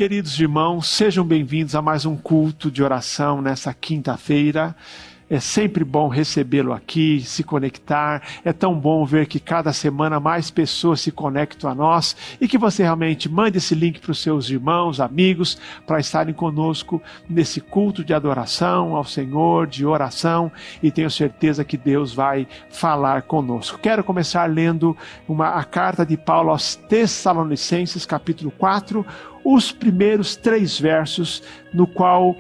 Queridos irmãos, sejam bem-vindos a mais um culto de oração nessa quinta-feira. É sempre bom recebê-lo aqui, se conectar. É tão bom ver que cada semana mais pessoas se conectam a nós e que você realmente mande esse link para os seus irmãos, amigos, para estarem conosco nesse culto de adoração ao Senhor, de oração, e tenho certeza que Deus vai falar conosco. Quero começar lendo a carta de Paulo aos Tessalonicenses, capítulo 4, os primeiros 3 versos, no qual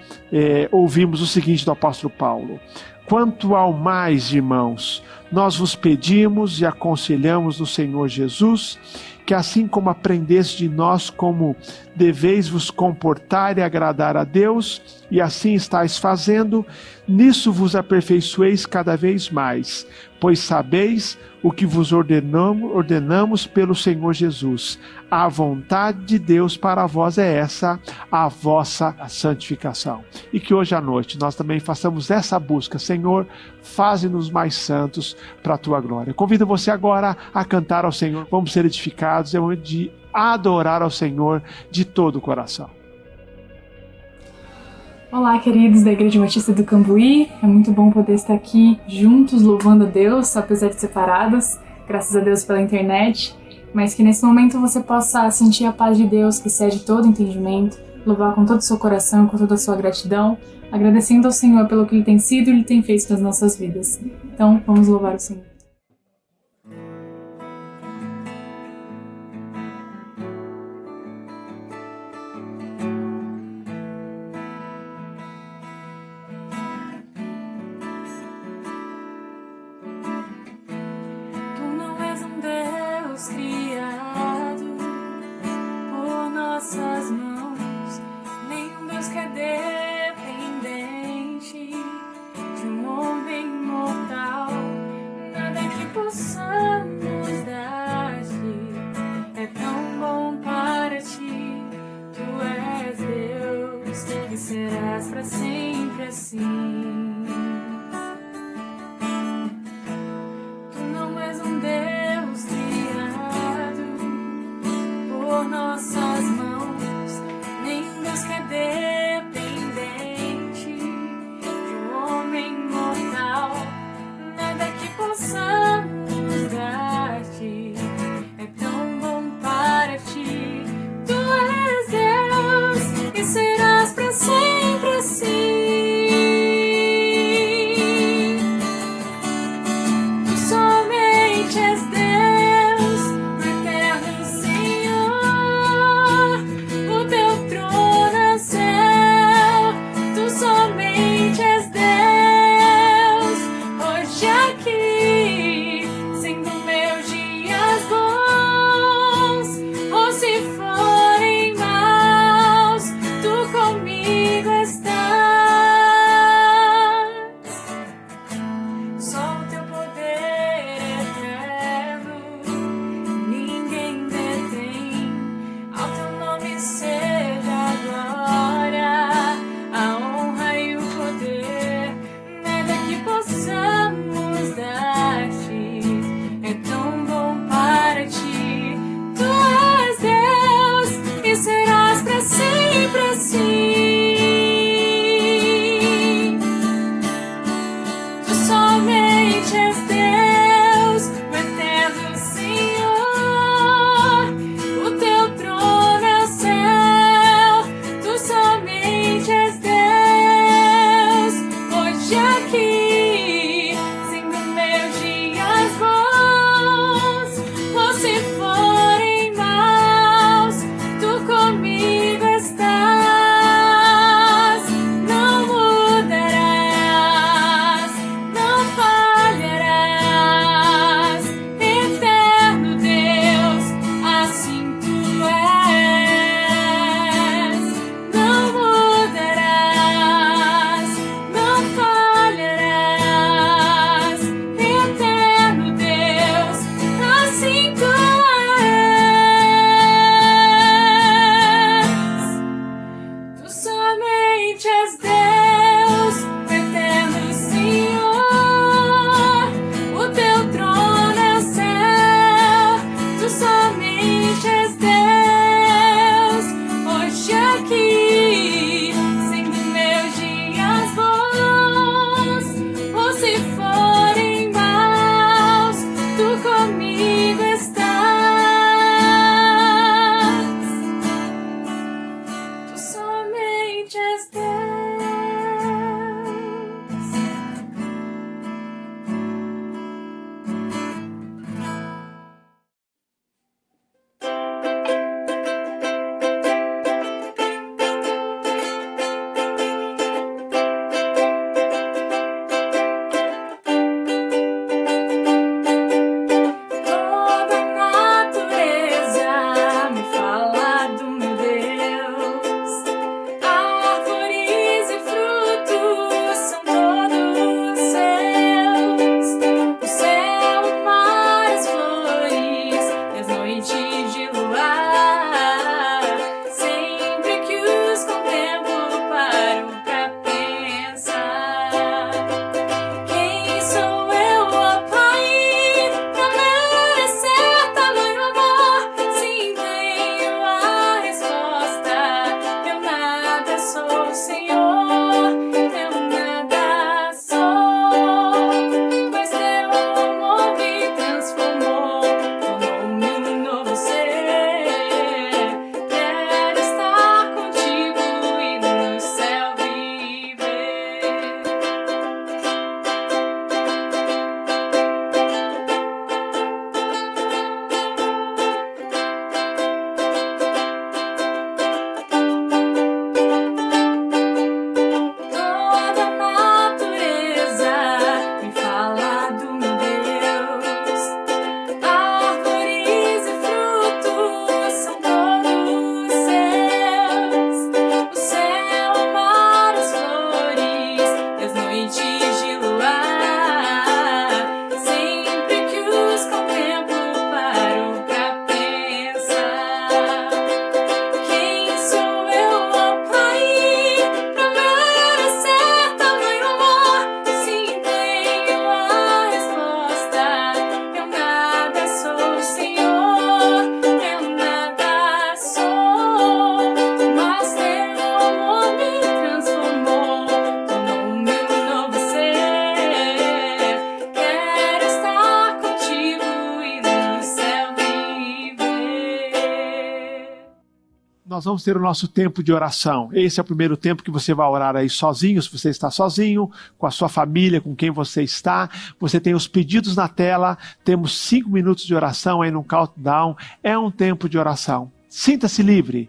ouvimos o seguinte do apóstolo Paulo: quanto ao mais, irmãos, nós vos pedimos e aconselhamos no Senhor Jesus, que assim como aprendeste de nós como deveis vos comportar e agradar a Deus, e assim estáis fazendo, nisso vos aperfeiçoeis cada vez mais, pois sabeis o que vos ordenamos pelo Senhor Jesus. A vontade de Deus para vós é essa, a vossa santificação. E que hoje à noite nós também façamos essa busca. Senhor, faze-nos mais santos para a tua glória. Convido você agora a cantar ao Senhor. Vamos ser edificados, é momento de adorar ao Senhor de todo o coração. Olá, queridos da Igreja Batista do Cambuí. É muito bom poder estar aqui juntos, louvando a Deus, apesar de separados. Graças a Deus pela internet. Mas que nesse momento você possa sentir a paz de Deus, que excede todo entendimento, louvar com todo o seu coração, com toda a sua gratidão, agradecendo ao Senhor pelo que Ele tem sido e Ele tem feito nas nossas vidas. Então, vamos louvar o Senhor. Criado por nossas mãos, nenhum Deus que é dependente de um homem mortal. Nada que possamos dar-te é tão bom para ti. Tu és Deus e serás para sempre assim. Tu não és um Deus criado nós vamos ter o nosso tempo de oração. Esse é o primeiro tempo que você vai orar aí sozinho, se você está sozinho, com a sua família, com quem você está. Você tem os pedidos na tela, temos 5 minutos de oração aí no countdown. É um tempo de oração. Sinta-se livre,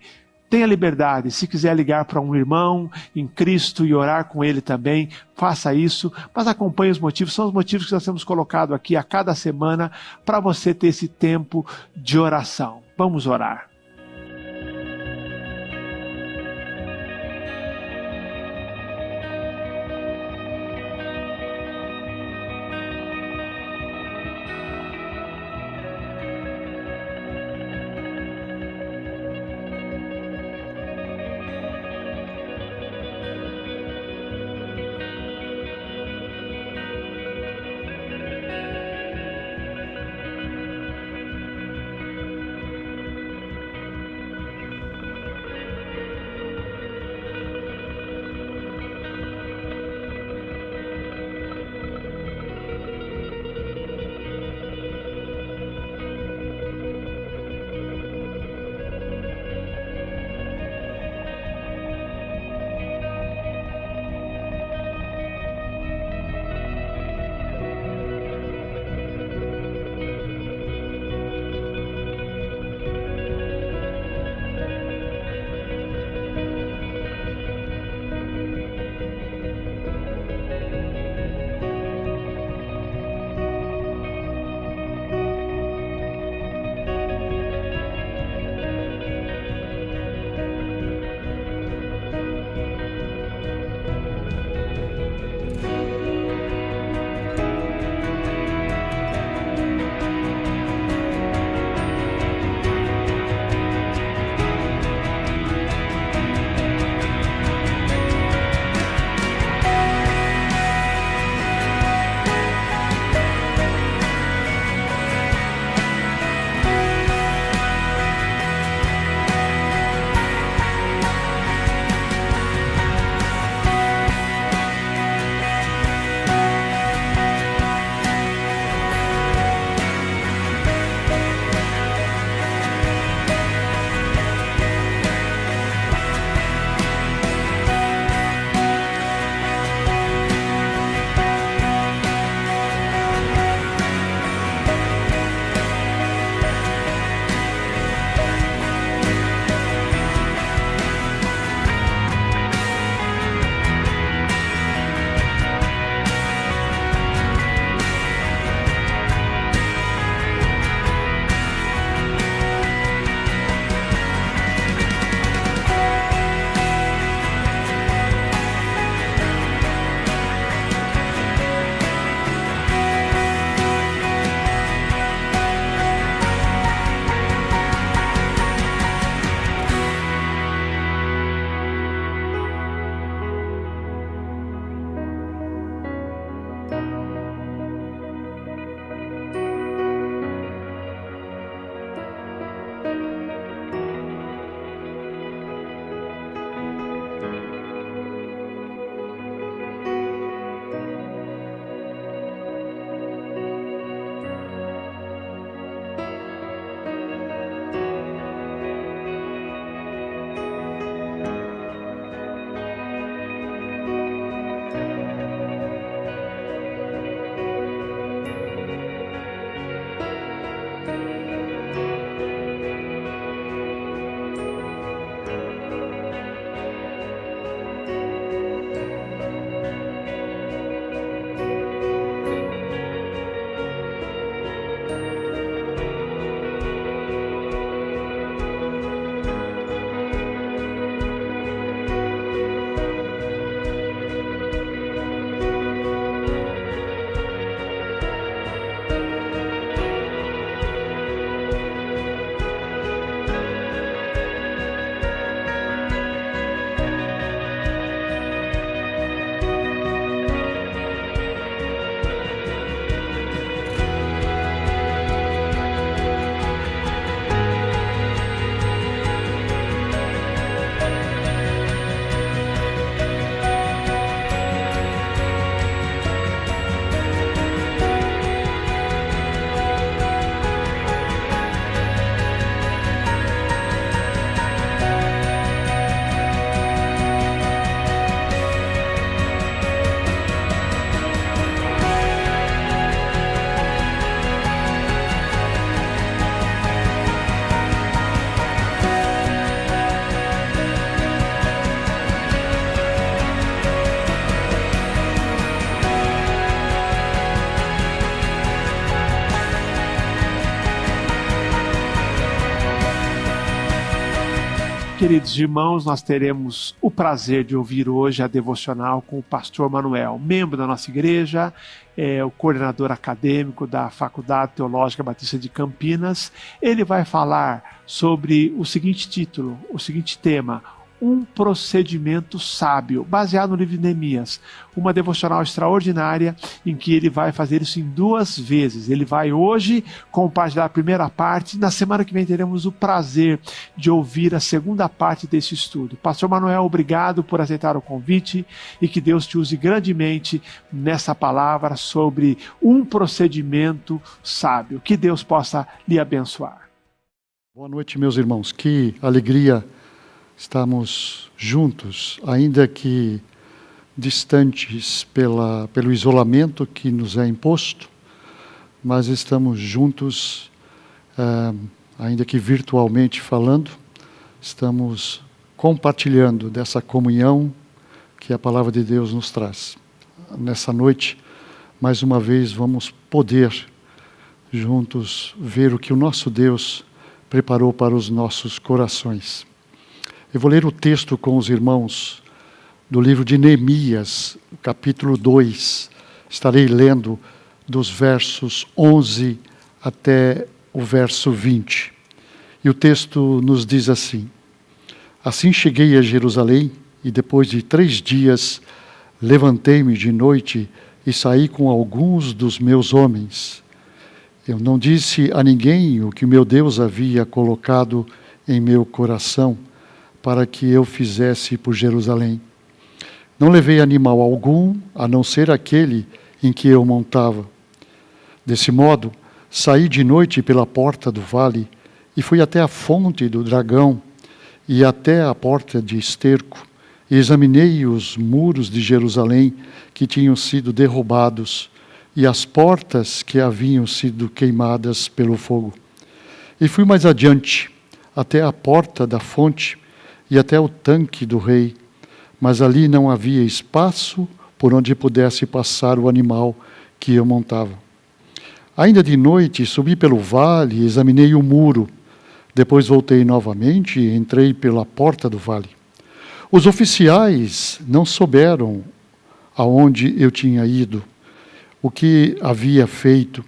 tenha liberdade. Se quiser ligar para um irmão em Cristo e orar com ele também, faça isso. Mas acompanhe os motivos, são os motivos que nós temos colocado aqui a cada semana para você ter esse tempo de oração. Vamos orar. Queridos irmãos, nós teremos o prazer de ouvir hoje a devocional com o pastor Manuel, membro da nossa igreja, o coordenador acadêmico da Faculdade Teológica Batista de Campinas. Ele vai falar sobre o seguinte título, o seguinte tema: um procedimento sábio, baseado no livro de Neemias. Uma devocional extraordinária em que ele vai fazer isso em 2 vezes. Ele vai hoje compartilhar a primeira parte. Na semana que vem teremos o prazer de ouvir a segunda parte desse estudo. Pastor Manuel, obrigado por aceitar o convite e que Deus te use grandemente nessa palavra sobre um procedimento sábio. Que Deus possa lhe abençoar. Boa noite, meus irmãos. Que alegria estamos juntos, ainda que distantes pelo isolamento que nos é imposto, mas estamos juntos, ainda que virtualmente falando, estamos compartilhando dessa comunhão que a palavra de Deus nos traz. Nessa noite, mais uma vez, vamos poder juntos ver o que o nosso Deus preparou para os nossos corações. Eu vou ler o texto com os irmãos do livro de Neemias, capítulo 2. Estarei lendo dos versos 11 até o verso 20. E o texto nos diz assim: Assim cheguei a Jerusalém, e depois de 3 dias levantei-me de noite e saí com alguns dos meus homens. Eu não disse a ninguém o que meu Deus havia colocado em meu coração, para que eu fizesse por Jerusalém. Não levei animal algum, a não ser aquele em que eu montava. Desse modo, saí de noite pela porta do vale, e fui até a fonte do dragão, e até a porta de esterco, e examinei os muros de Jerusalém que tinham sido derrubados, e as portas que haviam sido queimadas pelo fogo. E fui mais adiante, até a porta da fonte, e até o tanque do rei, mas ali não havia espaço por onde pudesse passar o animal que eu montava. Ainda de noite subi pelo vale e examinei o muro. Depois voltei novamente e entrei pela porta do vale. Os oficiais não souberam aonde eu tinha ido, o que havia feito,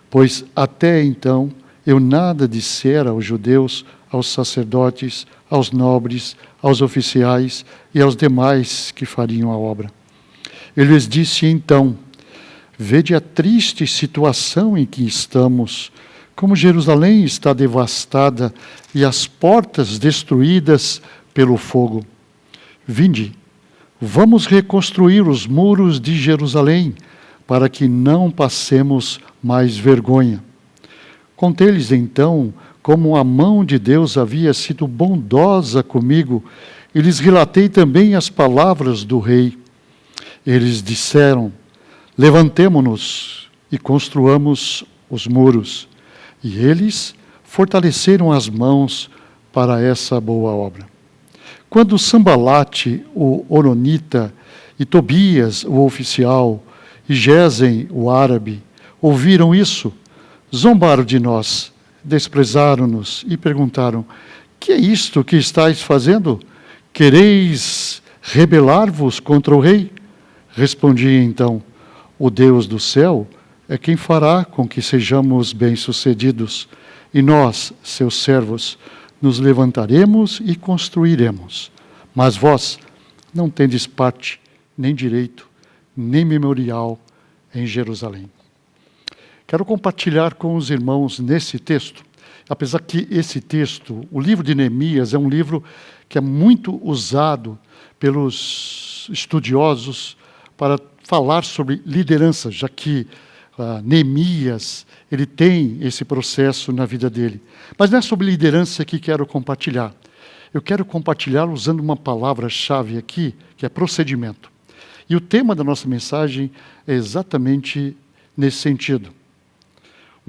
pois até então eu nada dissera aos judeus, aos sacerdotes, aos nobres, aos oficiais e aos demais que fariam a obra. Ele lhes disse então: Vede a triste situação em que estamos, como Jerusalém está devastada e as portas destruídas pelo fogo. Vinde, vamos reconstruir os muros de Jerusalém, para que não passemos mais vergonha. Contei-lhes então como a mão de Deus havia sido bondosa comigo, e lhes relatei também as palavras do rei. Eles disseram: Levantemo-nos e construamos os muros. E eles fortaleceram as mãos para essa boa obra. Quando Sambalate, o horonita, e Tobias, o oficial, e Gesem, o árabe, ouviram isso, zombaram de nós, desprezaram-nos e perguntaram: Que é isto que estáis fazendo? Quereis rebelar-vos contra o rei? Respondi então: O Deus do céu é quem fará com que sejamos bem-sucedidos, e nós, seus servos, nos levantaremos e construiremos. Mas vós não tendes parte, nem direito, nem memorial em Jerusalém. Quero compartilhar com os irmãos nesse texto, apesar que esse texto, o livro de Neemias, é um livro que é muito usado pelos estudiosos para falar sobre liderança, já que Neemias, ele tem esse processo na vida dele. Mas não é sobre liderança que quero compartilhar. Eu quero compartilhar usando uma palavra-chave aqui, que é procedimento. E o tema da nossa mensagem é exatamente nesse sentido.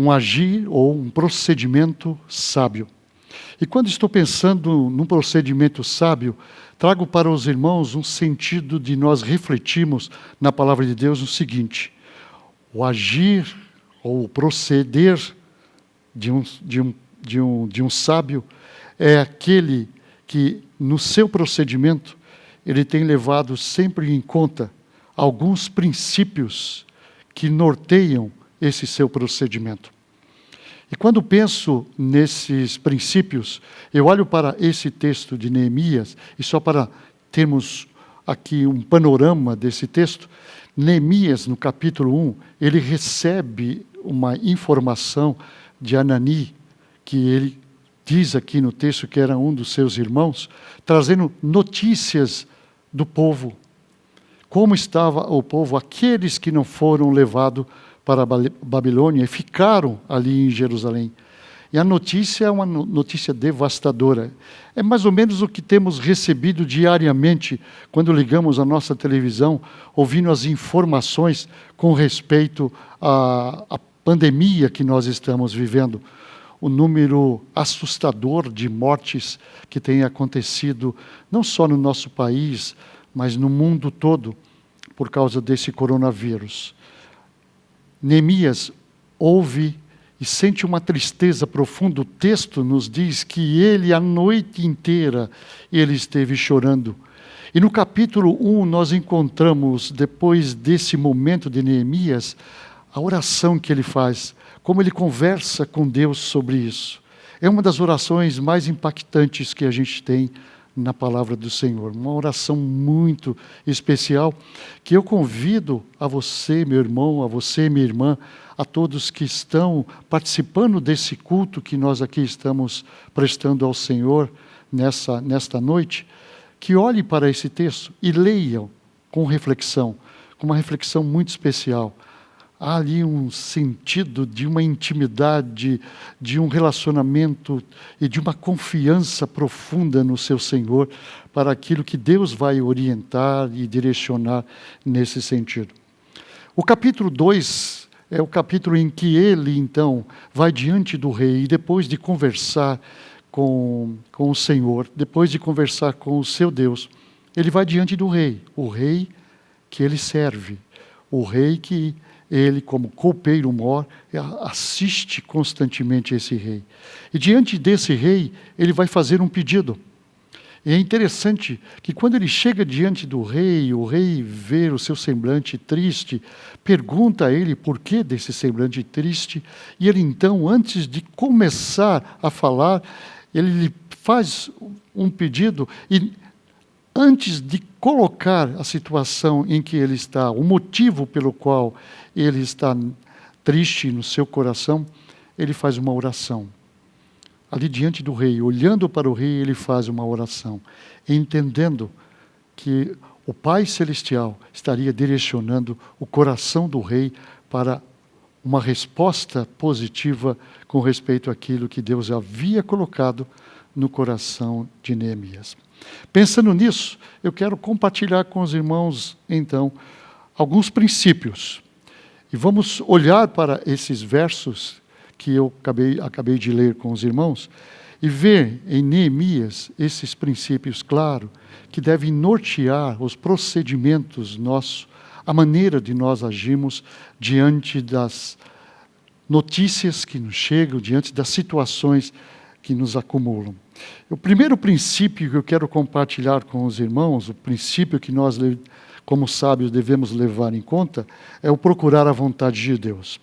Um agir ou um procedimento sábio. E quando estou pensando num procedimento sábio, trago para os irmãos um sentido de nós refletirmos na palavra de Deus o seguinte: o agir ou o proceder de um sábio é aquele que no seu procedimento, ele tem levado sempre em conta alguns princípios que norteiam esse seu procedimento. E quando penso nesses princípios, eu olho para esse texto de Neemias, e só para termos aqui um panorama desse texto, Neemias, no capítulo 1, ele recebe uma informação de Anani, que ele diz aqui no texto que era um dos seus irmãos, trazendo notícias do povo. Como estava o povo, aqueles que não foram levados para a Babilônia e ficaram ali em Jerusalém. E a notícia é uma notícia devastadora. É mais ou menos o que temos recebido diariamente quando ligamos a nossa televisão, ouvindo as informações com respeito à pandemia que nós estamos vivendo. O número assustador de mortes que tem acontecido, não só no nosso país, mas no mundo todo, por causa desse coronavírus. Neemias ouve e sente uma tristeza profunda. O texto nos diz que ele, a noite inteira, ele esteve chorando. E no capítulo 1, nós encontramos, depois desse momento de Neemias, a oração que ele faz, como ele conversa com Deus sobre isso. É uma das orações mais impactantes que a gente tem na palavra do Senhor. Uma oração muito especial, que eu convido a você, meu irmão, a você, minha irmã, a todos que estão participando desse culto que nós aqui estamos prestando ao Senhor nesta noite, que olhem para esse texto e leiam com reflexão, com uma reflexão muito especial. Há ali um sentido de uma intimidade, de um relacionamento e de uma confiança profunda no seu Senhor para aquilo que Deus vai orientar e direcionar nesse sentido. O capítulo 2 é o capítulo em que ele, então, vai diante do rei e depois de conversar com o Senhor, depois de conversar com o seu Deus, ele vai diante do rei, o rei que ele serve, o rei que ele, como copeiro mor, assiste constantemente esse rei. E diante desse rei, ele vai fazer um pedido. E é interessante que quando ele chega diante do rei, o rei vê o seu semblante triste, pergunta a ele por que desse semblante triste, e ele então, antes de começar a falar, ele lhe faz um pedido, e antes de colocar a situação em que ele está, o motivo pelo qual ele está triste no seu coração, ele faz uma oração. Ali diante do rei, olhando para o rei, ele faz uma oração, entendendo que o Pai Celestial estaria direcionando o coração do rei para uma resposta positiva com respeito àquilo que Deus havia colocado no coração de Neemias. Pensando nisso, eu quero compartilhar com os irmãos, então, alguns princípios. E vamos olhar para esses versos que eu acabei de ler com os irmãos e ver em Neemias esses princípios claros que devem nortear os procedimentos nossos, a maneira de nós agirmos diante das notícias que nos chegam, diante das situações que nos acumulam. O primeiro princípio que eu quero compartilhar com os irmãos, o princípio que nós, como sábios, devemos levar em conta, é o procurar a vontade de Deus.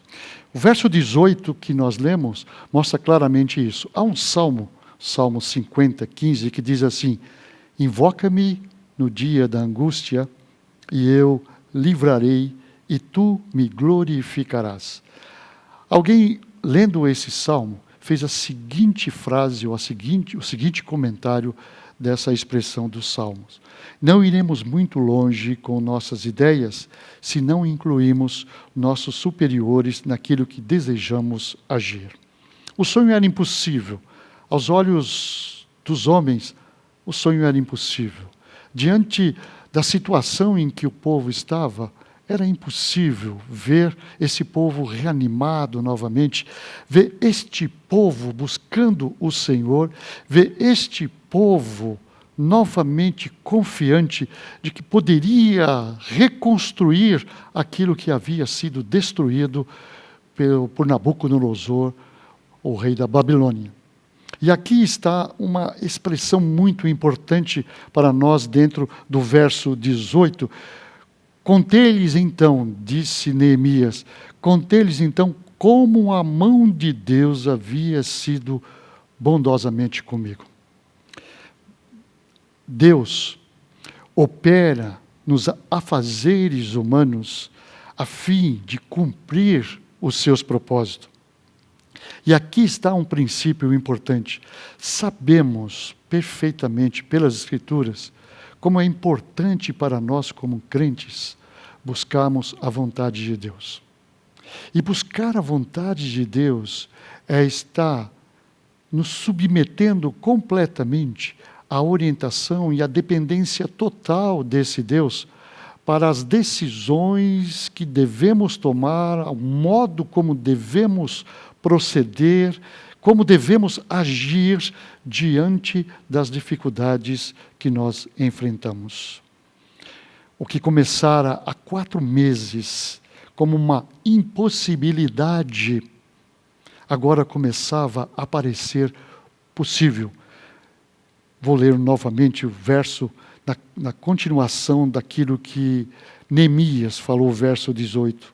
O verso 18 que nós lemos mostra claramente isso. Há um salmo, Salmo 50, 15, que diz assim: invoca-me no dia da angústia, e eu livrarei, e tu me glorificarás. Alguém, lendo esse salmo, fez a seguinte frase, o seguinte comentário dessa expressão dos Salmos: não iremos muito longe com nossas ideias se não incluirmos nossos superiores naquilo que desejamos agir. O sonho era impossível. Aos olhos dos homens, o sonho era impossível. Diante da situação em que o povo estava, era impossível ver esse povo reanimado novamente, ver este povo buscando o Senhor, ver este povo novamente confiante de que poderia reconstruir aquilo que havia sido destruído por Nabucodonosor, o rei da Babilônia. E aqui está uma expressão muito importante para nós dentro do verso 18. Contei-lhes então, disse Neemias, contei-lhes então como a mão de Deus havia sido bondosamente comigo. Deus opera nos afazeres humanos a fim de cumprir os seus propósitos. E aqui está um princípio importante. Sabemos perfeitamente pelas Escrituras como é importante para nós como crentes buscarmos a vontade de Deus. E buscar a vontade de Deus é estar nos submetendo completamente à orientação e à dependência total desse Deus para as decisões que devemos tomar, o modo como devemos proceder, como devemos agir diante das dificuldades que nós enfrentamos. O que começara há 4 meses como uma impossibilidade, agora começava a parecer possível. Vou ler novamente o verso na continuação daquilo que Neemias falou, verso 18.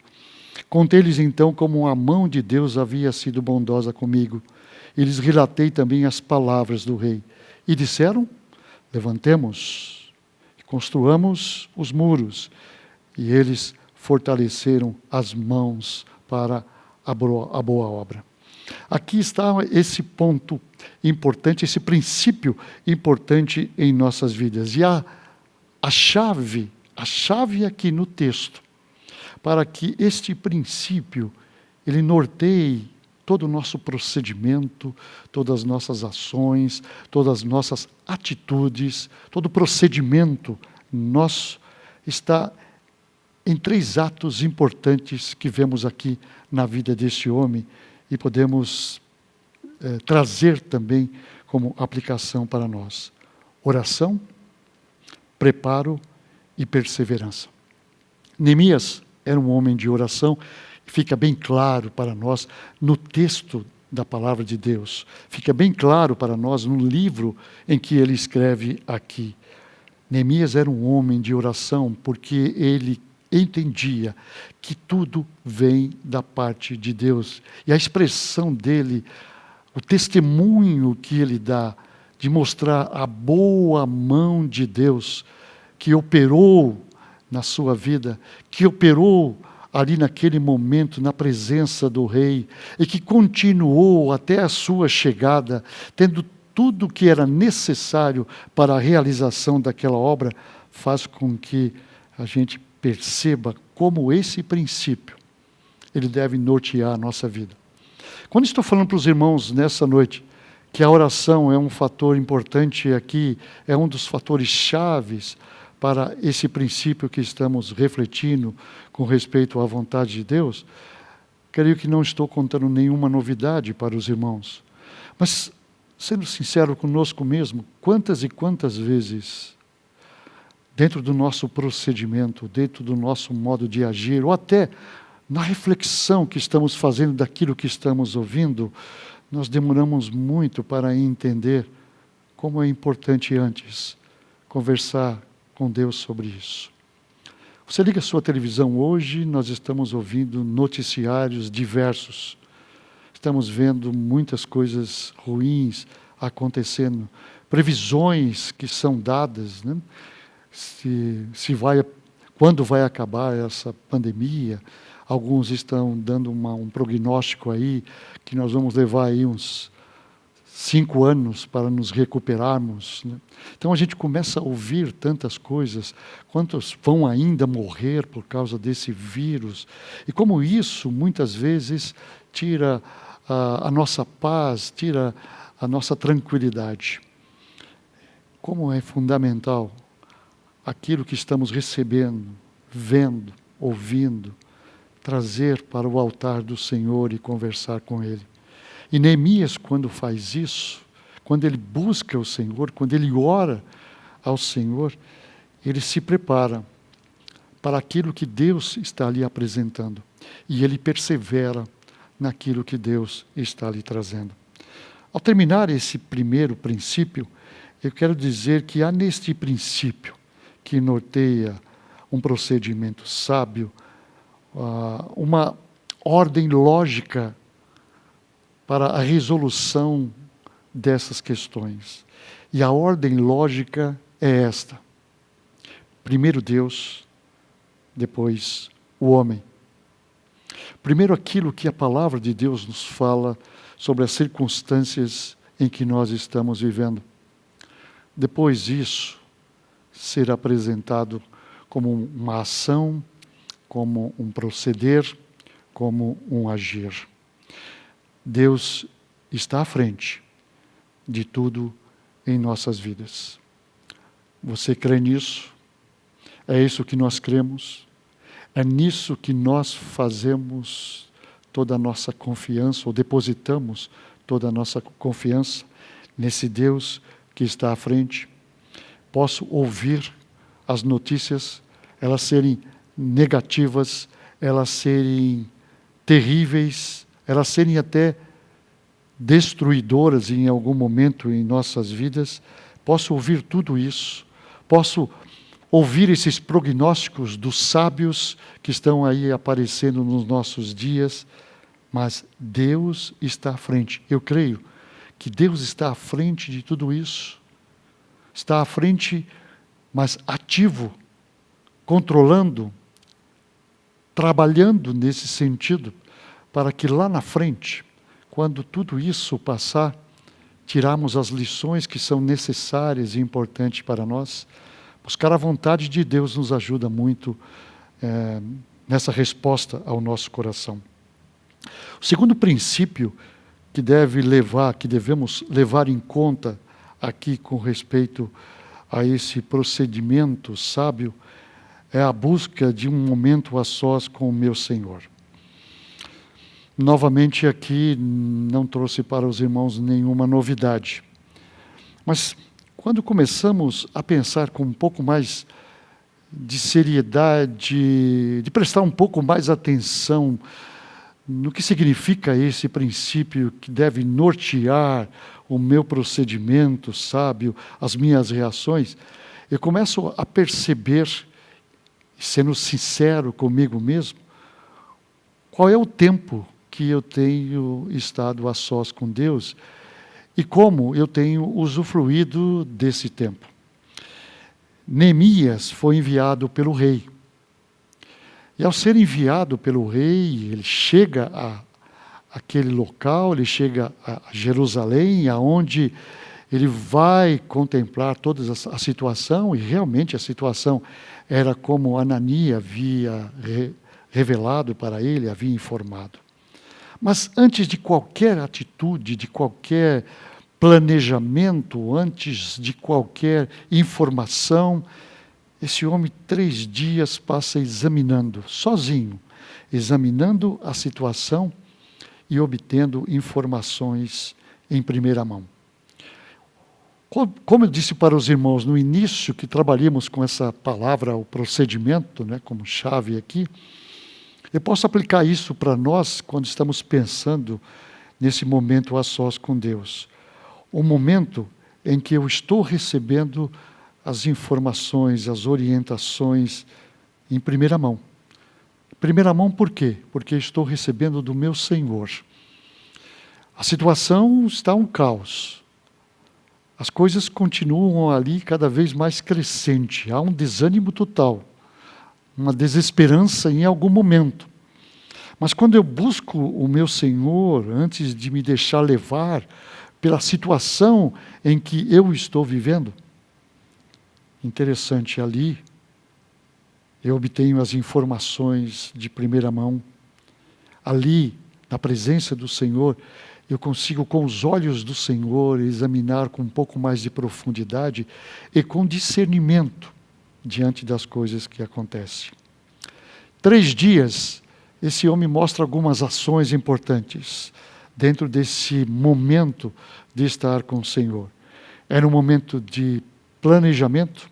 Contei-lhes então como a mão de Deus havia sido bondosa comigo. E lhes relatei também as palavras do rei. E disseram, levantemos, construamos os muros. E eles fortaleceram as mãos para a boa obra. Aqui está esse ponto importante, esse princípio importante em nossas vidas. E a chave aqui no texto, para que este princípio, ele norteie todo o nosso procedimento, todas as nossas ações, todas as nossas atitudes, todo o procedimento nosso, está em 3 atos importantes que vemos aqui na vida desse homem e podemos trazer também como aplicação para nós. Oração, preparo e perseverança. Neemias era um homem de oração, fica bem claro para nós no texto da palavra de Deus. Fica bem claro para nós no livro em que ele escreve aqui. Neemias era um homem de oração porque ele entendia que tudo vem da parte de Deus. E a expressão dele, o testemunho que ele dá, de mostrar a boa mão de Deus, que operou na sua vida, que operou ali naquele momento, na presença do rei, e que continuou até a sua chegada, tendo tudo o que era necessário para a realização daquela obra, faz com que a gente perceba como esse princípio, ele deve nortear a nossa vida. Quando estou falando para os irmãos nessa noite, que a oração é um fator importante aqui, é um dos fatores chaves para esse princípio que estamos refletindo com respeito à vontade de Deus, creio que não estou contando nenhuma novidade para os irmãos. Mas, sendo sincero conosco mesmo, quantas e quantas vezes, dentro do nosso procedimento, dentro do nosso modo de agir, ou até na reflexão que estamos fazendo daquilo que estamos ouvindo, nós demoramos muito para entender como é importante antes conversar com Deus sobre isso. Você liga a sua televisão hoje, nós estamos ouvindo noticiários diversos. Estamos vendo muitas coisas ruins acontecendo, previsões que são dadas, né? Quando vai acabar essa pandemia. Alguns estão dando um prognóstico aí, que nós vamos levar aí uns 5 anos para nos recuperarmos, né? Então a gente começa a ouvir tantas coisas, quantos vão ainda morrer por causa desse vírus, e como isso muitas vezes tira a nossa paz, tira a nossa tranquilidade. Como é fundamental aquilo que estamos recebendo, vendo, ouvindo, trazer para o altar do Senhor e conversar com Ele. E Neemias, quando faz isso, quando ele busca o Senhor, quando ele ora ao Senhor, ele se prepara para aquilo que Deus está lhe apresentando. E ele persevera naquilo que Deus está lhe trazendo. Ao terminar esse primeiro princípio, eu quero dizer que há neste princípio que norteia um procedimento sábio, uma ordem lógica para a resolução dessas questões. E a ordem lógica é esta: primeiro Deus, depois o homem. Primeiro aquilo que a palavra de Deus nos fala sobre as circunstâncias em que nós estamos vivendo. Depois isso ser apresentado como uma ação, como um proceder, como um agir. Deus está à frente de tudo em nossas vidas. Você crê nisso? É isso que nós cremos? É nisso que nós fazemos toda a nossa confiança, ou depositamos toda a nossa confiança nesse Deus que está à frente? Posso ouvir as notícias, elas serem negativas, elas serem terríveis, elas serem até destruidoras em algum momento em nossas vidas. Posso ouvir tudo isso, posso ouvir esses prognósticos dos sábios que estão aí aparecendo nos nossos dias, mas Deus está à frente. Eu creio que Deus está à frente de tudo isso, está à frente, mas ativo, controlando, trabalhando nesse sentido, para que lá na frente, quando tudo isso passar, tirarmos as lições que são necessárias e importantes para nós. Buscar a vontade de Deus nos ajuda muito nessa resposta ao nosso coração. O segundo princípio que devemos levar em conta aqui com respeito a esse procedimento sábio é a busca de um momento a sós com o meu Senhor. Novamente aqui não trouxe para os irmãos nenhuma novidade, mas quando começamos a pensar com um pouco mais de seriedade, de prestar um pouco mais atenção no que significa esse princípio que deve nortear o meu procedimento sábio, as minhas reações, eu começo a perceber, sendo sincero comigo mesmo, qual é o tempo que eu tenho estado a sós com Deus e como eu tenho usufruído desse tempo. Neemias foi enviado pelo rei. E ao ser enviado pelo rei, ele chega àquele local, ele chega a Jerusalém, aonde ele vai contemplar toda a situação, e realmente a situação era como Ananias havia revelado para ele, havia informado. Mas antes de qualquer atitude, de qualquer planejamento, antes de qualquer informação, esse homem 3 dias passa examinando, sozinho, examinando a situação e obtendo informações em primeira mão. Como eu disse para os irmãos no início, que trabalhamos com essa palavra, o procedimento, como chave aqui, eu posso aplicar isso para nós quando estamos pensando nesse momento a sós com Deus. O momento em que eu estou recebendo as informações, as orientações em primeira mão. Primeira mão por quê? Porque estou recebendo do meu Senhor. A situação está um caos. As coisas continuam ali cada vez mais crescente. Há um desânimo total, uma desesperança em algum momento. Mas quando eu busco o meu Senhor, antes de me deixar levar pela situação em que eu estou vivendo, interessante, ali eu obtenho as informações de primeira mão. Ali, na presença do Senhor, eu consigo, com os olhos do Senhor, examinar com um pouco mais de profundidade e com discernimento diante das coisas que acontecem. 3 dias, esse homem mostra algumas ações importantes dentro desse momento de estar com o Senhor. Era um momento de planejamento,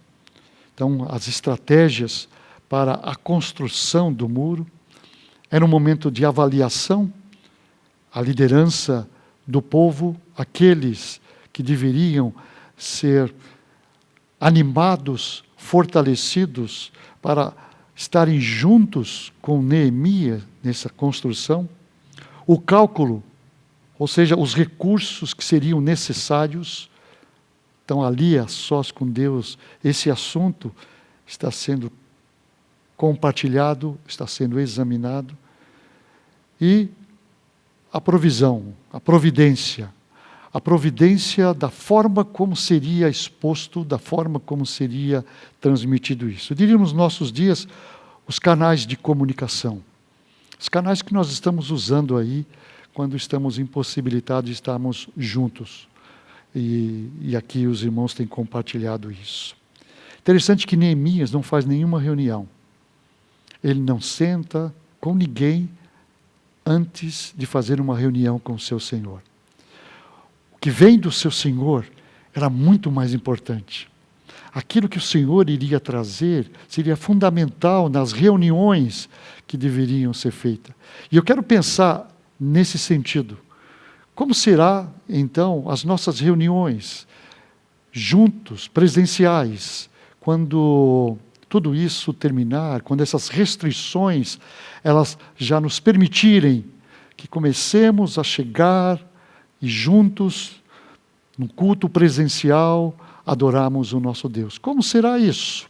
então as estratégias para a construção do muro. Era um momento de avaliação, a liderança do povo, aqueles que deveriam ser animados, fortalecidos para estarem juntos com Neemias nessa construção. O cálculo, ou seja, os recursos que seriam necessários, estão ali a sós com Deus. Esse assunto está sendo compartilhado, está sendo examinado. E a provisão, a providência da forma como seria exposto, da forma como seria transmitido isso. Diríamos nos nossos dias, os canais de comunicação. Os canais que nós estamos usando aí, quando estamos impossibilitados de estarmos juntos. E aqui os irmãos têm compartilhado isso. Interessante que Neemias não faz nenhuma reunião. Ele não senta com ninguém antes de fazer uma reunião com o seu Senhor. O que vem do seu Senhor era muito mais importante. Aquilo que o Senhor iria trazer seria fundamental nas reuniões que deveriam ser feitas. E eu quero pensar nesse sentido. Como será, então, as nossas reuniões juntos, presenciais, quando tudo isso terminar, quando essas restrições elas já nos permitirem que comecemos a chegar e juntos, no culto presencial, adorarmos o nosso Deus. Como será isso?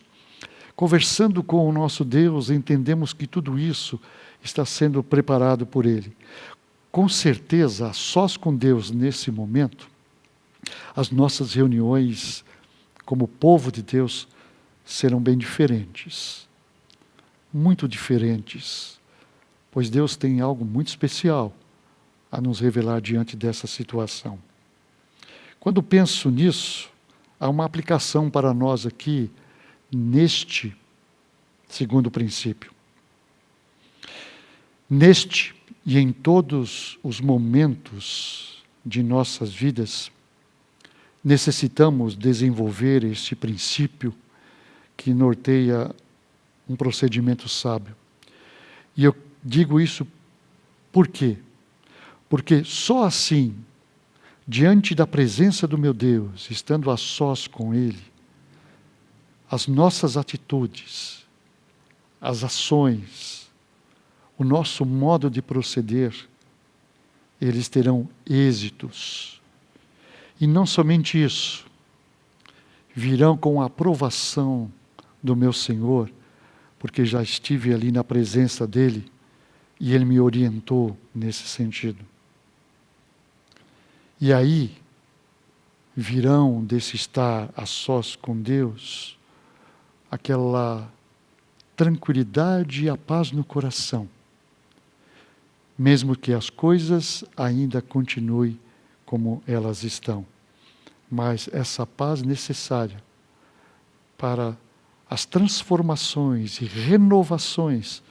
Conversando com o nosso Deus, entendemos que tudo isso está sendo preparado por Ele. Com certeza, a sós com Deus nesse momento, as nossas reuniões como povo de Deus serão bem diferentes. Muito diferentes. Pois Deus tem algo muito especial a nos revelar diante dessa situação. Quando penso nisso, há uma aplicação para nós aqui, neste segundo princípio. Neste e em todos os momentos de nossas vidas, necessitamos desenvolver este princípio que norteia um procedimento sábio. E eu digo isso por quê? Porque só assim, diante da presença do meu Deus, estando a sós com Ele, as nossas atitudes, as ações, o nosso modo de proceder, eles terão êxitos. E não somente isso, virão com a aprovação do meu Senhor, porque já estive ali na presença dEle e Ele me orientou nesse sentido. E aí, virão desse estar a sós com Deus, aquela tranquilidade e a paz no coração, mesmo que as coisas ainda continuem como elas estão. Mas essa paz necessária para as transformações e renovações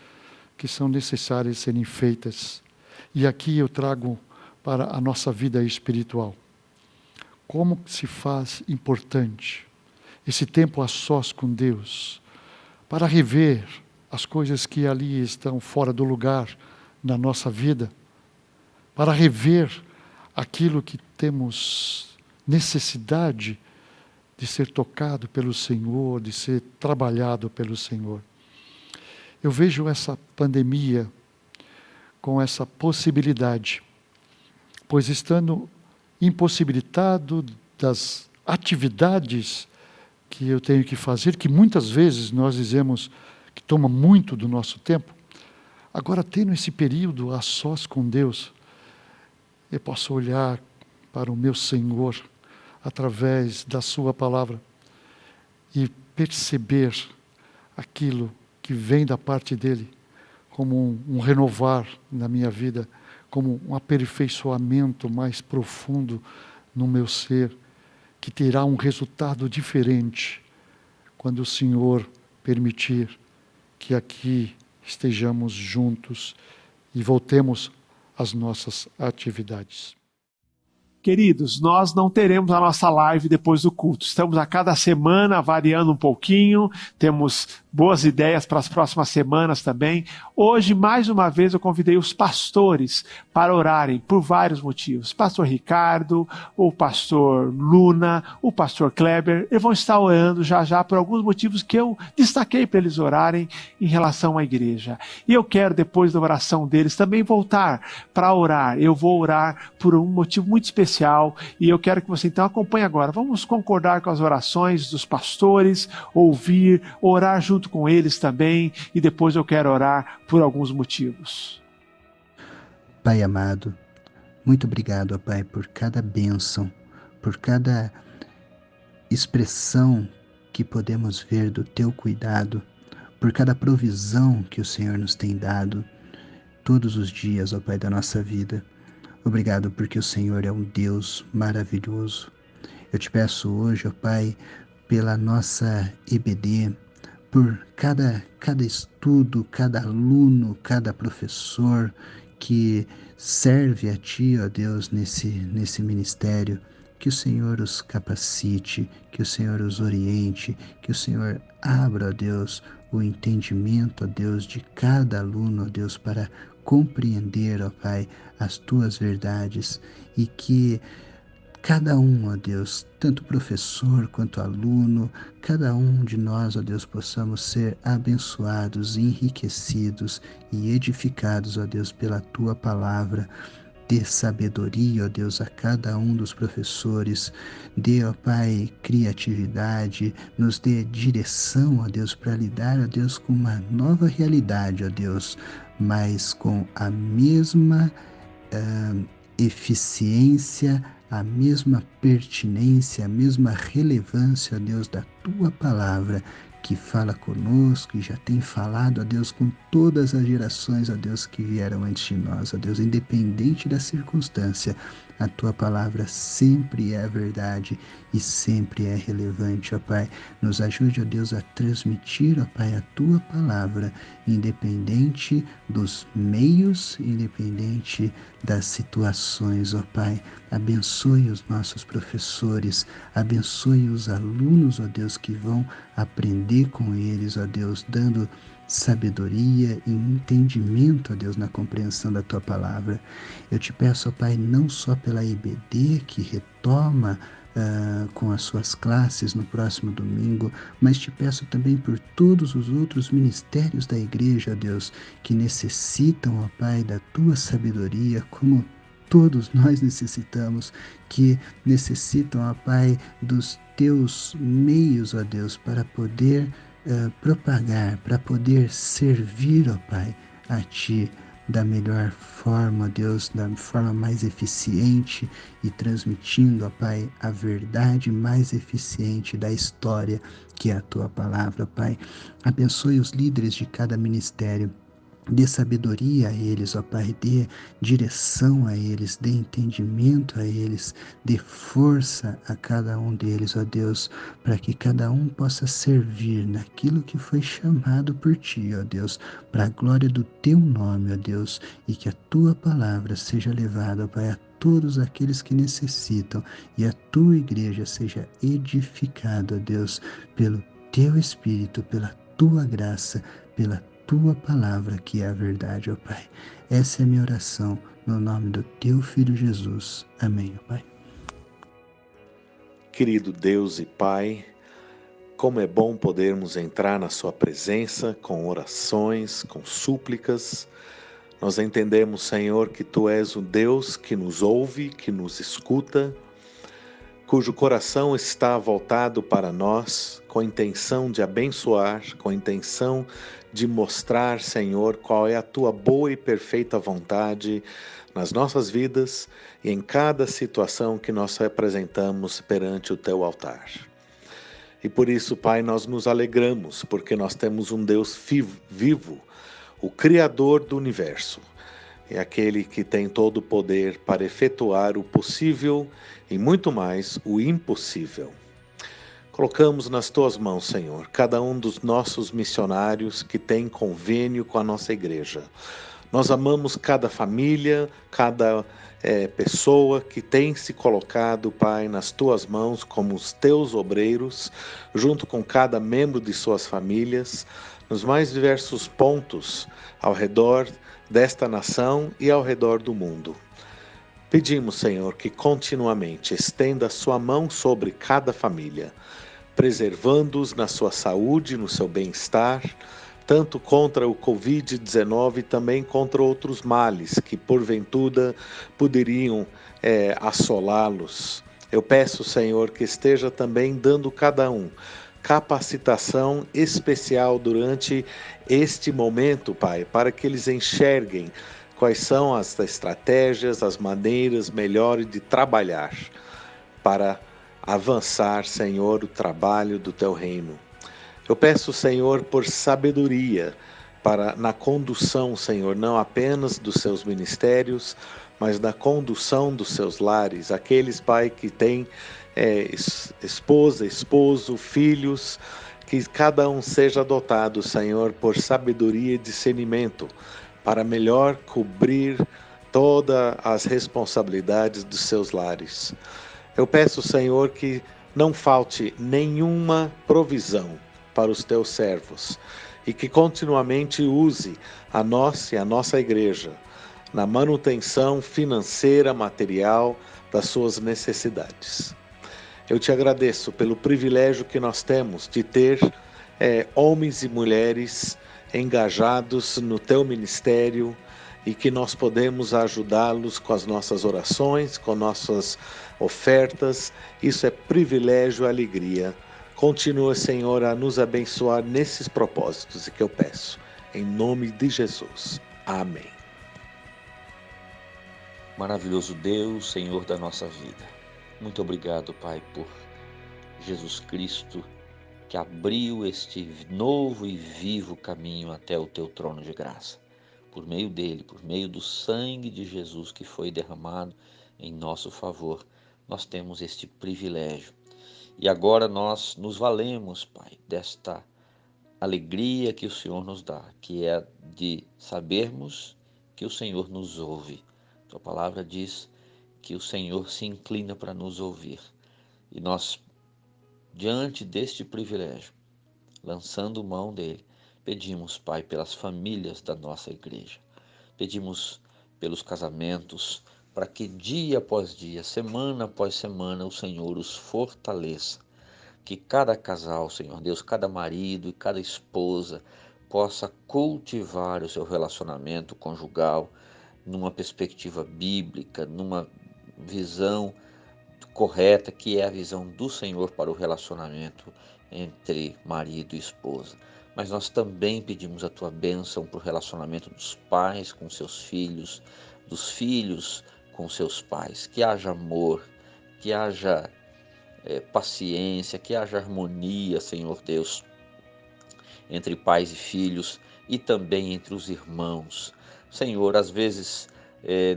que são necessárias serem feitas. E aqui eu trago para a nossa vida espiritual. Como se faz importante esse tempo a sós com Deus, para rever as coisas que ali estão fora do lugar na nossa vida, para rever aquilo que temos necessidade de ser tocado pelo Senhor, de ser trabalhado pelo Senhor. Eu vejo essa pandemia com essa possibilidade, pois estando impossibilitado das atividades que eu tenho que fazer, que muitas vezes nós dizemos que toma muito do nosso tempo, agora tendo esse período a sós com Deus, eu posso olhar para o meu Senhor através da sua palavra e perceber aquilo que vem da parte dele como um renovar na minha vida, como um aperfeiçoamento mais profundo no meu ser, que terá um resultado diferente quando o Senhor permitir que aqui estejamos juntos e voltemos às nossas atividades. Queridos, nós não teremos a nossa live depois do culto. Estamos a cada semana variando um pouquinho, temos boas ideias para as próximas semanas também. Hoje, mais uma vez, eu convidei os pastores para orarem por vários motivos. Pastor Ricardo, o pastor Luna, o pastor Kleber, eles vão estar orando já por alguns motivos que eu destaquei para eles orarem em relação à igreja. E eu quero, depois da oração deles, também voltar para orar. Eu vou orar por um motivo muito especial e eu quero que você então acompanhe agora. Vamos concordar com as orações dos pastores, ouvir, orar junto com eles também, e depois eu quero orar por alguns motivos. Pai amado, muito obrigado, ó Pai, por cada bênção, por cada expressão que podemos ver do Teu cuidado, por cada provisão que o Senhor nos tem dado todos os dias, ó Pai, da nossa vida. Obrigado porque o Senhor é um Deus maravilhoso. Eu te peço hoje, ó Pai, pela nossa EBD, por cada estudo, cada aluno, cada professor que serve a Ti, ó Deus, nesse ministério. Que o Senhor os capacite, que o Senhor os oriente, que o Senhor abra, ó Deus, o entendimento, ó Deus, de cada aluno, ó Deus, para compreender, ó Pai, as Tuas verdades, e que cada um, ó Deus, tanto professor quanto aluno, cada um de nós, ó Deus, possamos ser abençoados, enriquecidos e edificados, ó Deus, pela Tua palavra. Dê sabedoria, ó Deus, a cada um dos professores. Dê, ó Pai, criatividade. Nos dê direção, ó Deus, para lidar, ó Deus, com uma nova realidade, ó Deus, mas com a mesma eficiência, a mesma pertinência, a mesma relevância, ó Deus, da Tua palavra, que fala conosco e já tem falado, ó Deus, com todas as gerações, ó Deus, que vieram antes de nós, ó Deus, independente da circunstância, a Tua palavra sempre é verdade e sempre é relevante, ó Pai. Nos ajude, ó Deus, a transmitir, ó Pai, a Tua palavra, independente dos meios, independente das situações, ó Pai. Abençoe os nossos professores, abençoe os alunos, ó Deus, que vão aprender com eles, ó Deus, dando sabedoria e entendimento, ó Deus, na compreensão da Tua palavra. Eu te peço, ó Pai, não só pela EBD, que retoma com as suas classes no próximo domingo, mas te peço também por todos os outros ministérios da igreja, ó Deus, que necessitam, ó Pai, da Tua sabedoria, como todos nós necessitamos, que necessitam, ó Pai, dos Teus meios, ó Deus, para poder propagar, para poder servir, ó Pai, a Ti da melhor forma, ó Deus, da forma mais eficiente e transmitindo, ó Pai, a verdade mais eficiente da história, que é a Tua palavra, ó Pai. Abençoe os líderes de cada ministério. Dê sabedoria a eles, ó Pai, dê direção a eles, dê entendimento a eles, dê força a cada um deles, ó Deus, para que cada um possa servir naquilo que foi chamado por Ti, ó Deus, para a glória do Teu nome, ó Deus, e que a Tua palavra seja levada, ó Pai, a todos aqueles que necessitam, e a Tua igreja seja edificada, ó Deus, pelo Teu Espírito, pela Tua graça, pela Tua palavra, que é a verdade, ó Pai. Essa é a minha oração, no nome do Teu Filho Jesus. Amém, ó Pai. Querido Deus e Pai, como é bom podermos entrar na Sua presença com orações, com súplicas. Nós entendemos, Senhor, que Tu és o Deus que nos ouve, que nos escuta, cujo coração está voltado para nós, com a intenção de abençoar, com a intenção de mostrar, Senhor, qual é a Tua boa e perfeita vontade nas nossas vidas e em cada situação que nós representamos perante o Teu altar. E por isso, Pai, nós nos alegramos, porque nós temos um Deus vivo, o Criador do universo. É aquele que tem todo o poder para efetuar o possível e muito mais o impossível. Colocamos nas Tuas mãos, Senhor, cada um dos nossos missionários que tem convênio com a nossa igreja. Nós amamos cada família, cada pessoa que tem se colocado, Pai, nas tuas mãos como os teus obreiros, junto com cada membro de suas famílias, nos mais diversos pontos ao redor desta nação e ao redor do mundo. Pedimos, Senhor, que continuamente estenda a sua mão sobre cada família, preservando-os na sua saúde, no seu bem-estar, tanto contra o Covid-19 também contra outros males que porventura poderiam assolá-los. Eu peço, Senhor, que esteja também dando cada um capacitação especial durante este momento, Pai, para que eles enxerguem quais são as estratégias, as maneiras melhores de trabalhar para avançar, Senhor, o trabalho do Teu reino. Eu peço, Senhor, por sabedoria na condução, Senhor, não apenas dos seus ministérios, mas na condução dos seus lares. Aqueles, Pai, que têm esposa, esposo, filhos, que cada um seja dotado, Senhor, por sabedoria e discernimento, para melhor cobrir todas as responsabilidades dos seus lares. Eu peço, Senhor, que não falte nenhuma provisão para os teus servos e que continuamente use a nós e a nossa igreja na manutenção financeira, material das suas necessidades. Eu te agradeço pelo privilégio que nós temos de ter homens e mulheres engajados no teu ministério e que nós podemos ajudá-los com as nossas orações, com nossas ofertas. Isso é privilégio e alegria. Continua, Senhor, a nos abençoar nesses propósitos e que eu peço, em nome de Jesus. Amém. Maravilhoso Deus, Senhor da nossa vida. Muito obrigado, Pai, por Jesus Cristo, que abriu este novo e vivo caminho até o Teu trono de graça. Por meio dele, por meio do sangue de Jesus que foi derramado em nosso favor, nós temos este privilégio. E agora nós nos valemos, Pai, desta alegria que o Senhor nos dá, que é de sabermos que o Senhor nos ouve. Tua palavra diz que o Senhor se inclina para nos ouvir. E nós, diante deste privilégio, lançando mão dele, pedimos, Pai, pelas famílias da nossa igreja. Pedimos pelos casamentos, para que dia após dia, semana após semana, o Senhor os fortaleça. Que cada casal, Senhor Deus, cada marido e cada esposa possa cultivar o seu relacionamento conjugal numa perspectiva bíblica, numa visão correta, que é a visão do Senhor para o relacionamento entre marido e esposa. Mas nós também pedimos a Tua bênção para o relacionamento dos pais com seus filhos, dos filhos com seus pais, que haja amor, que haja paciência, que haja harmonia, Senhor Deus, entre pais e filhos e também entre os irmãos. Senhor, às vezes,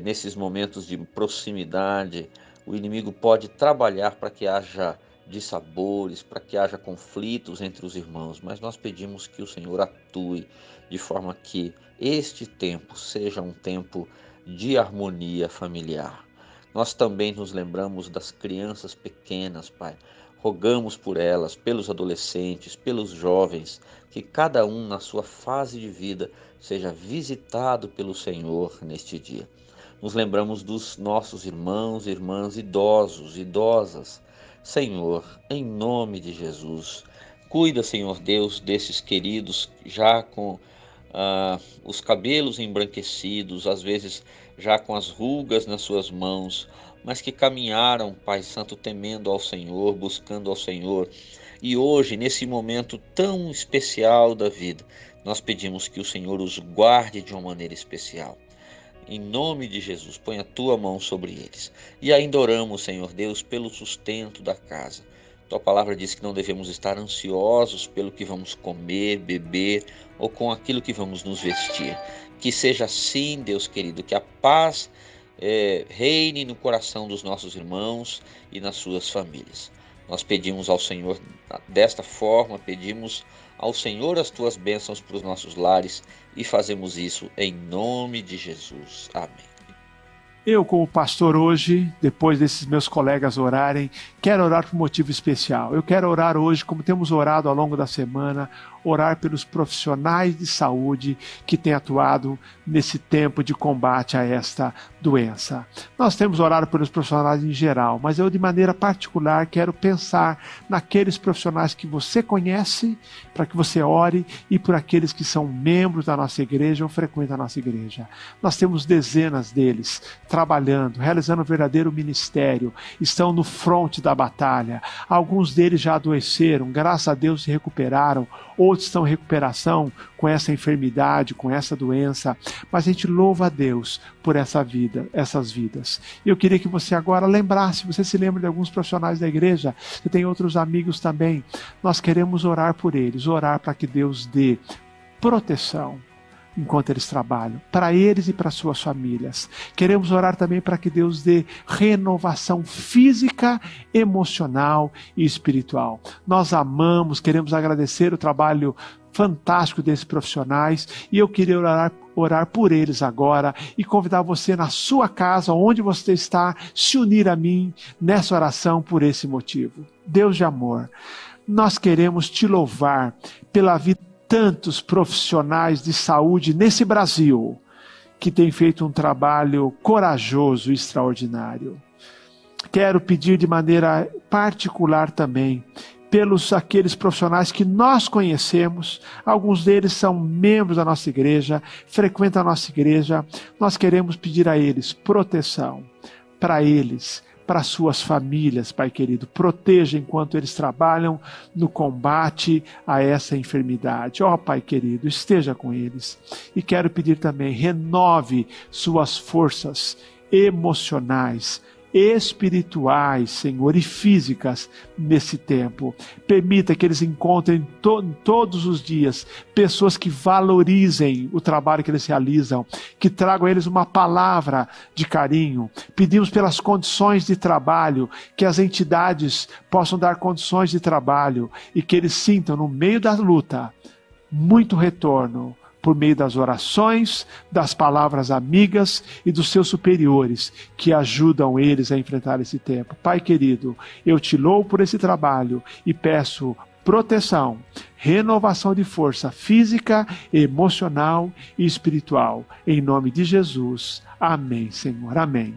nesses momentos de proximidade, o inimigo pode trabalhar para que haja dissabores, para que haja conflitos entre os irmãos, mas nós pedimos que o Senhor atue de forma que este tempo seja um tempo de harmonia familiar. Nós também nos lembramos das crianças pequenas, Pai. Rogamos por elas, pelos adolescentes, pelos jovens, que cada um na sua fase de vida seja visitado pelo Senhor neste dia. Nos lembramos dos nossos irmãos e irmãs idosos, idosas. Senhor, em nome de Jesus, cuida, Senhor Deus, desses queridos já com os cabelos embranquecidos, às vezes já com as rugas nas suas mãos, mas que caminharam, Pai Santo, temendo ao Senhor, buscando ao Senhor. E hoje, nesse momento tão especial da vida, nós pedimos que o Senhor os guarde de uma maneira especial. Em nome de Jesus, põe a Tua mão sobre eles. E ainda oramos, Senhor Deus, pelo sustento da casa. Tua palavra diz que não devemos estar ansiosos pelo que vamos comer, beber ou com aquilo que vamos nos vestir. Que seja assim, Deus querido, que a paz reine no coração dos nossos irmãos e nas suas famílias. Nós pedimos ao Senhor desta forma, pedimos ao Senhor as Tuas bênçãos para os nossos lares e fazemos isso em nome de Jesus. Amém. Eu, como pastor hoje, depois desses meus colegas orarem, quero orar por um motivo especial. Eu quero orar hoje, como temos orado ao longo da semana, orar pelos profissionais de saúde que têm atuado nesse tempo de combate a esta doença. Nós temos orado pelos profissionais em geral, mas eu de maneira particular quero pensar naqueles profissionais que você conhece, para que você ore, e por aqueles que são membros da nossa igreja ou frequentam a nossa igreja. Nós temos dezenas deles trabalhando, realizando um verdadeiro ministério, estão no fronte da batalha. Alguns deles já adoeceram, graças a Deus se recuperaram, outros estão em recuperação com essa enfermidade, com essa doença, mas a gente louva a Deus por essas vidas. E eu queria que você agora lembrasse, você se lembra de alguns profissionais da igreja, você tem outros amigos também, nós queremos orar por eles, orar para que Deus dê proteção enquanto eles trabalham, para eles e para suas famílias. Queremos orar também para que Deus dê renovação física, emocional e espiritual. Nós amamos, queremos agradecer o trabalho fantástico desses profissionais e eu queria orar por eles agora e convidar você na sua casa, onde você está, se unir a mim nessa oração por esse motivo. Deus de amor, nós queremos te louvar pela vida tantos profissionais de saúde nesse Brasil que têm feito um trabalho corajoso e extraordinário. Quero pedir de maneira particular também pelos aqueles profissionais que nós conhecemos, alguns deles são membros da nossa igreja, frequentam a nossa igreja, nós queremos pedir a eles proteção para eles, para suas famílias, Pai querido. Proteja enquanto eles trabalham no combate a essa enfermidade. Ó, Pai querido, esteja com eles. E quero pedir também, renove suas forças emocionais, espirituais, Senhor, e físicas nesse tempo. Permita que eles encontrem todos os dias pessoas que valorizem o trabalho que eles realizam, que tragam a eles uma palavra de carinho. Pedimos pelas condições de trabalho, que as entidades possam dar condições de trabalho e que eles sintam no meio da luta muito retorno, por meio das orações, das palavras amigas e dos seus superiores, que ajudam eles a enfrentar esse tempo. Pai querido, eu te louvo por esse trabalho e peço proteção, renovação de força física, emocional e espiritual. Em nome de Jesus. Amém, Senhor. Amém.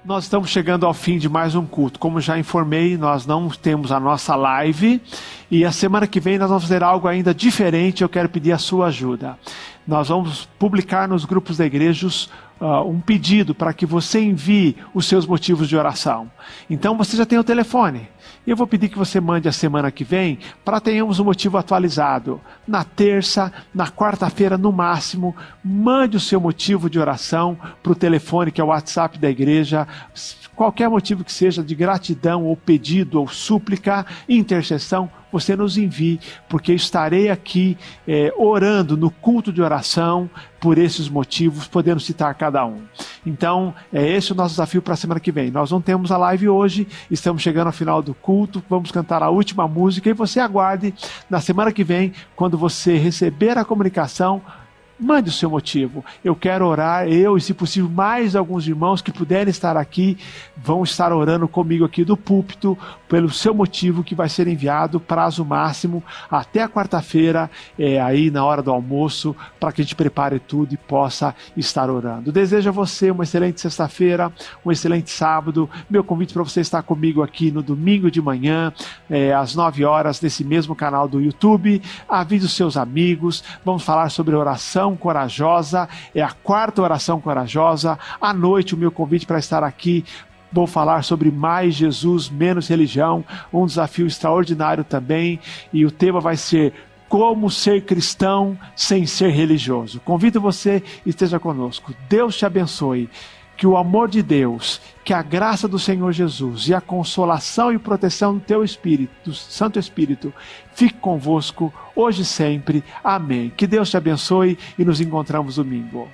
Nós estamos chegando ao fim de mais um culto. Como já informei, nós não temos a nossa live e a semana que vem nós vamos fazer algo ainda diferente. Eu quero pedir a sua ajuda. Nós vamos publicar nos grupos da igreja um pedido para que você envie os seus motivos de oração. Então você já tem o telefone. E eu vou pedir que você mande a semana que vem para tenhamos um motivo atualizado. Na terça, na quarta-feira no máximo, mande o seu motivo de oração para o telefone que é o WhatsApp da igreja. Qualquer motivo que seja de gratidão ou pedido ou súplica, intercessão, você nos envie, porque eu estarei aqui orando no culto de oração por esses motivos, podendo citar cada um. Então, esse é o nosso desafio para a semana que vem. Nós não temos a live hoje, estamos chegando ao final do culto, vamos cantar a última música e você aguarde na semana que vem, quando você receber a comunicação, mande o seu motivo. Eu quero orar, eu e se possível mais alguns irmãos que puderem estar aqui, vão estar orando comigo aqui do púlpito, pelo seu motivo que vai ser enviado, prazo máximo, até a quarta-feira, aí na hora do almoço, para que a gente prepare tudo e possa estar orando. Desejo a você uma excelente sexta-feira, um excelente sábado. Meu convite para você estar comigo aqui no domingo de manhã, às 9 horas, nesse mesmo canal do YouTube. Avise os seus amigos, vamos falar sobre oração corajosa, é a quarta oração corajosa. À noite, o meu convite para estar aqui, vou falar sobre mais Jesus, menos religião, um desafio extraordinário também, e o tema vai ser como ser cristão sem ser religioso. Convido você, esteja conosco. Deus te abençoe. Que o amor de Deus, que a graça do Senhor Jesus e a consolação e proteção do teu Espírito, do Santo Espírito, fique convosco hoje e sempre. Amém. Que Deus te abençoe e nos encontramos domingo.